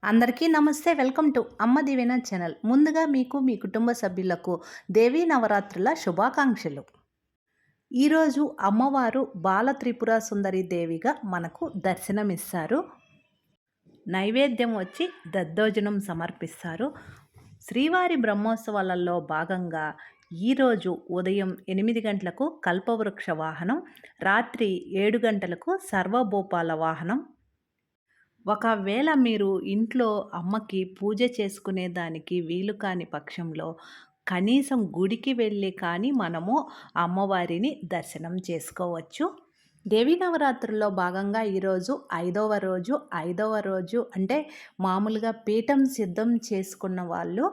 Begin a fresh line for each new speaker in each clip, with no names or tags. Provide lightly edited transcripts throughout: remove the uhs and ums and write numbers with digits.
అందరికీ నమస్తే. Welcome to అమ్మ దీవెన ఛానల్. ముందుగా మీకు మీ కుటుంబ సభ్యులకు దేవీ నవరాత్రుల శుభాకాంక్షలు. ఈరోజు అమ్మవారు బాల త్రిపుర సుందరి దేవిగా మనకు దర్శనమిస్తారు. నైవేద్యం వచ్చి దద్దోజనం సమర్పిస్తారు. శ్రీవారి బ్రహ్మోత్సవాలలో భాగంగా ఈరోజు ఉదయం 8 గంటలకు కల్పవృక్ష వాహనం, రాత్రి 7 గంటలకు సర్వభూపాల వాహనం. ఒకవేళ మీరు ఇంట్లో అమ్మకి పూజ చేసుకునే దానికి వీలు కాని పక్షంలో కనీసం గుడికి వెళ్ళి కానీ మనము అమ్మవారిని దర్శనం చేసుకోవచ్చు. దేవీ నవరాత్రుల్లో భాగంగా ఈరోజు ఐదవ రోజు అంటే మామూలుగా పీఠం సిద్ధం చేసుకున్న వాళ్ళు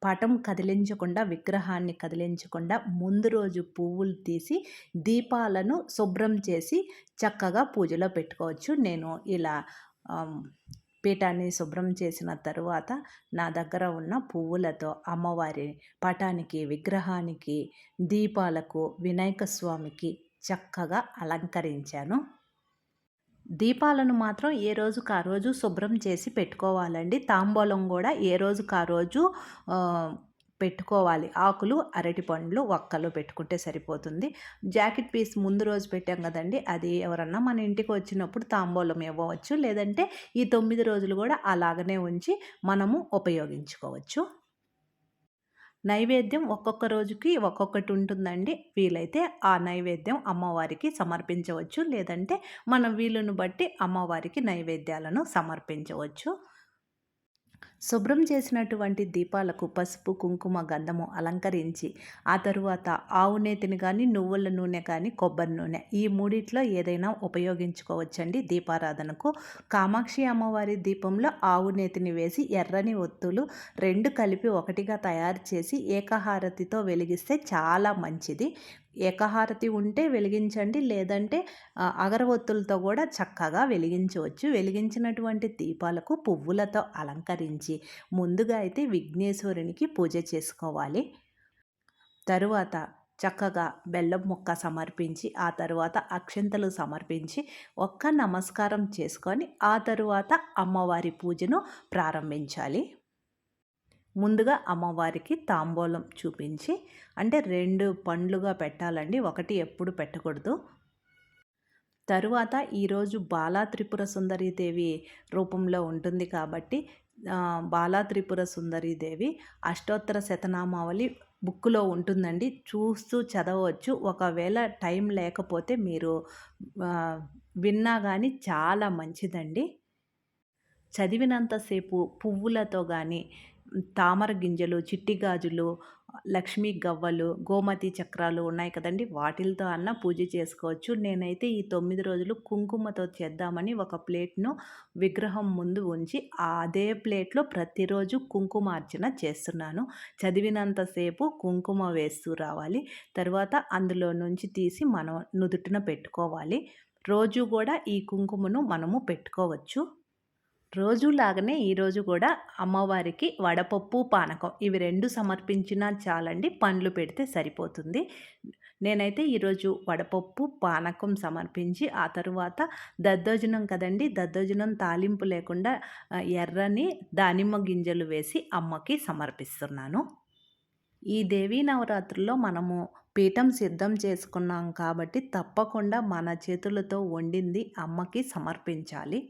పటం కదిలించకుండా, విగ్రహాన్ని కదిలించకుండా ముందు రోజు పువ్వులు తీసి దీపాలను శుభ్రం చేసి చక్కగా పూజలో పెట్టుకోవచ్చు. నేను ఇలా పీఠాన్ని శుభ్రం చేసిన తరువాత నా దగ్గర ఉన్న పువ్వులతో అమ్మవారి పటానికి, విగ్రహానికి, దీపాలకు, వినాయక స్వామికి చక్కగా అలంకరించాను. దీపాలను మాత్రం ఏ రోజుకి ఆ రోజు శుభ్రం చేసి పెట్టుకోవాలండి. తాంబూలం కూడా ఏ రోజుకి ఆ రోజు పెట్టుకోవాలి. ఆకులు, అరటిపండ్లు, వక్కలు పెట్టుకుంటే సరిపోతుంది. జాకెట్ పీస్ ముందు రోజు పెట్టాం కదండి, అది ఎవరన్నా మన ఇంటికి వచ్చినప్పుడు తాంబూలం ఇవ్వవచ్చు. లేదంటే ఈ 9 రోజులు కూడా అలాగనే ఉంచి మనము ఉపయోగించుకోవచ్చు. నైవేద్యం ఒక్కొక్క రోజుకి ఒక్కొక్కటి ఉంటుందండి. వీలైతే ఆ నైవేద్యం అమ్మవారికి సమర్పించవచ్చు. లేదంటే మన వీలును బట్టి అమ్మవారికి నైవేద్యాలను సమర్పించవచ్చు. శుభ్రం చేసినటువంటి దీపాలకు పసుపు, కుంకుమ, గంధము అలంకరించి ఆ తరువాత ఆవు నేతిని కానీ, నువ్వుల నూనె కానీ, కొబ్బరి నూనె ఈ మూడిట్లో ఏదైనా ఉపయోగించుకోవచ్చండి దీపారాధనకు. కామాక్షి అమ్మవారి దీపంలో ఆవు నేతిని వేసి ఎర్రని ఒత్తులు 2 కలిపి ఒకటిగా తయారు చేసి ఏకహారతితో వెలిగిస్తే చాలా మంచిది. ఏకహారతి ఉంటే వెలిగించండి, లేదంటే అగరవత్తులతో కూడా చక్కగా వెలిగించవచ్చు. వెలిగించినటువంటి దీపాలకు పువ్వులతో అలంకరించి ముందుగా అయితే విఘ్నేశ్వరునికి పూజ చేసుకోవాలి. తరువాత చక్కగా బెల్లం ముక్క సమర్పించి, ఆ తరువాత అక్షంతలు సమర్పించి ఒక్క నమస్కారం చేసుకొని ఆ తరువాత అమ్మవారి పూజను ప్రారంభించాలి. ముందుగా అమ్మవారికి తాంబూలం చూపించి, అంటే 2 పండ్లుగా పెట్టాలండి, ఒకటి ఎప్పుడు పెట్టకూడదు. తరువాత ఈరోజు బాలా త్రిపుర సుందరీదేవి రూపంలో ఉంటుంది కాబట్టి బాలా త్రిపుర సుందరీదేవి అష్టోత్తర శతనామావళి బుక్లో ఉంటుందండి, చూస్తూ చదవచ్చు. ఒకవేళ టైం లేకపోతే మీరు విన్నా కానీ చాలా మంచిదండి. చదివినంతసేపు పువ్వులతో కానీ, తామర గింజలు, చిట్టి గాజులు, లక్ష్మీ గవ్వలు, గోమతి చక్రాలు ఉన్నాయి కదండి, వాటిలతో అన్న పూజ చేసుకోవచ్చు. నేనైతే ఈ 9 రోజులు కుంకుమతో చేద్దామని ఒక ప్లేట్ను విగ్రహం ముందు ఉంచి అదే ప్లేట్లో ప్రతిరోజు కుంకుమార్చన చేస్తున్నాను. చదివినంతసేపు కుంకుమ వేస్తూ రావాలి. తర్వాత అందులో నుంచి తీసి మనం నుదుటిన పెట్టుకోవాలి. రోజు కూడా ఈ కుంకుమను మనము పెట్టుకోవచ్చు. రోజులాగానే ఈరోజు కూడా అమ్మవారికి వడపప్పు, పానకం ఇవి 2 సమర్పించినా చాలండి, పండ్లు పెడితే సరిపోతుంది. నేనైతే ఈరోజు వడపప్పు, పానకం సమర్పించి ఆ తరువాత దద్దోజనం కదండి, దద్దోజనం తాలింపు లేకుండా ఎర్రని దానిమ్మ గింజలు వేసి అమ్మకి సమర్పిస్తున్నాను. ఈ దేవీ నవరాత్రుల్లో మనము పీఠం సిద్ధం చేసుకున్నాం కాబట్టి తప్పకుండా మన చేతులతో వండింది అమ్మకి సమర్పించాలి.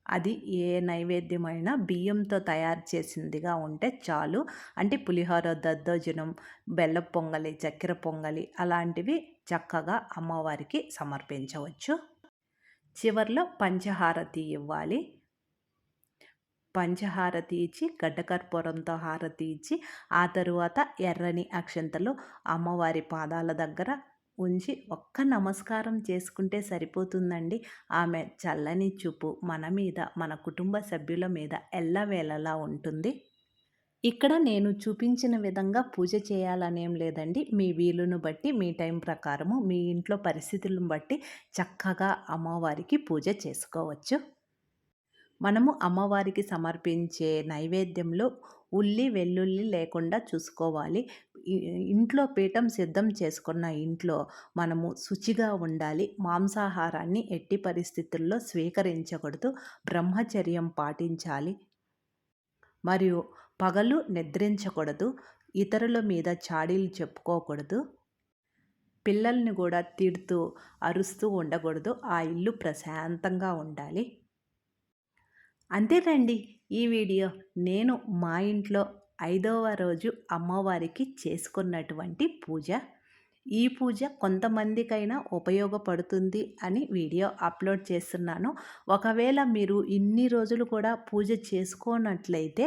అది ఏ నైవేద్యమైనా బియ్యంతో తయారు చేసిందిగా ఉంటే చాలు. అంటే పులిహోర, దద్దోజనం, బెల్లపు పొంగలి, చక్కెర పొంగలి అలాంటివి చక్కగా అమ్మవారికి సమర్పించవచ్చు. చివర్లో పంచహారతి ఇవ్వాలి. పంచహారతి ఇచ్చి గడ్డకర్పూరంతో హారతి ఇచ్చి ఆ తరువాత ఎర్రని అక్షంతలు అమ్మవారి పాదాల దగ్గర ఉంచి ఒక్క నమస్కారం చేసుకుంటే సరిపోతుందండి. ఆమె చల్లని చూపు మన మీద, మన కుటుంబ సభ్యుల మీద ఎల్లవేళలా ఉంటుంది. ఇక్కడ నేను చూపించిన విధంగా పూజ చేయాలనేం లేదండి. మీ వీలును బట్టి, మీ టైం ప్రకారము, మీ ఇంట్లో పరిస్థితులను బట్టి చక్కగా అమ్మవారికి పూజ చేసుకోవచ్చు. మనము అమ్మవారికి సమర్పించే నైవేద్యంలో ఉల్లి, వెల్లుల్లి లేకుండా చూసుకోవాలి. ఇ ఇంట్లో పీఠం సిద్ధం చేసుకున్న ఇంట్లో మనము శుచిగా ఉండాలి. మాంసాహారాన్ని ఎట్టి పరిస్థితుల్లో స్వీకరించకూడదు. బ్రహ్మచర్యం పాటించాలి. మరియు పగలు నిద్రించకూడదు. ఇతరుల మీద చాడీలు చెప్పుకోకూడదు. పిల్లల్ని గూడా తిడుతూ, అరుస్తూ ఉండకూడదు. ఆ ఇల్లు ప్రశాంతంగా ఉండాలి. అంతేనండి ఈ వీడియో. నేను మా ఇంట్లో 5వ రోజు అమ్మవారికి చేసుకున్నటువంటి పూజ. ఈ పూజ కొంతమందికైనా ఉపయోగపడుతుంది అని వీడియో అప్లోడ్ చేస్తున్నాను. ఒకవేళ మీరు ఇన్ని రోజులు కూడా పూజ చేసుకోనట్లయితే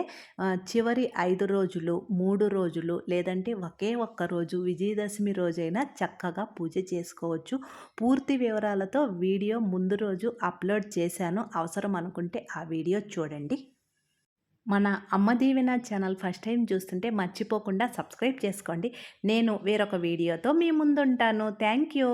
చివరి 5 రోజులు, 3 రోజులు లేదంటే ఒకే ఒక్క రోజు విజయదశమి రోజైనా చక్కగా పూజ చేసుకోవచ్చు. పూర్తి వివరాలతో వీడియో ముందు రోజు అప్లోడ్ చేశాను. అవసరం అనుకుంటే ఆ వీడియో చూడండి. మన అమ్మ దీవెన ఛానల్ ఫస్ట్ టైం చూస్తుంటే మర్చిపోకుండా సబ్స్క్రైబ్ చేసుకోండి. నేను వేరొక వీడియోతో మీ ముందుంటాను. Thank you.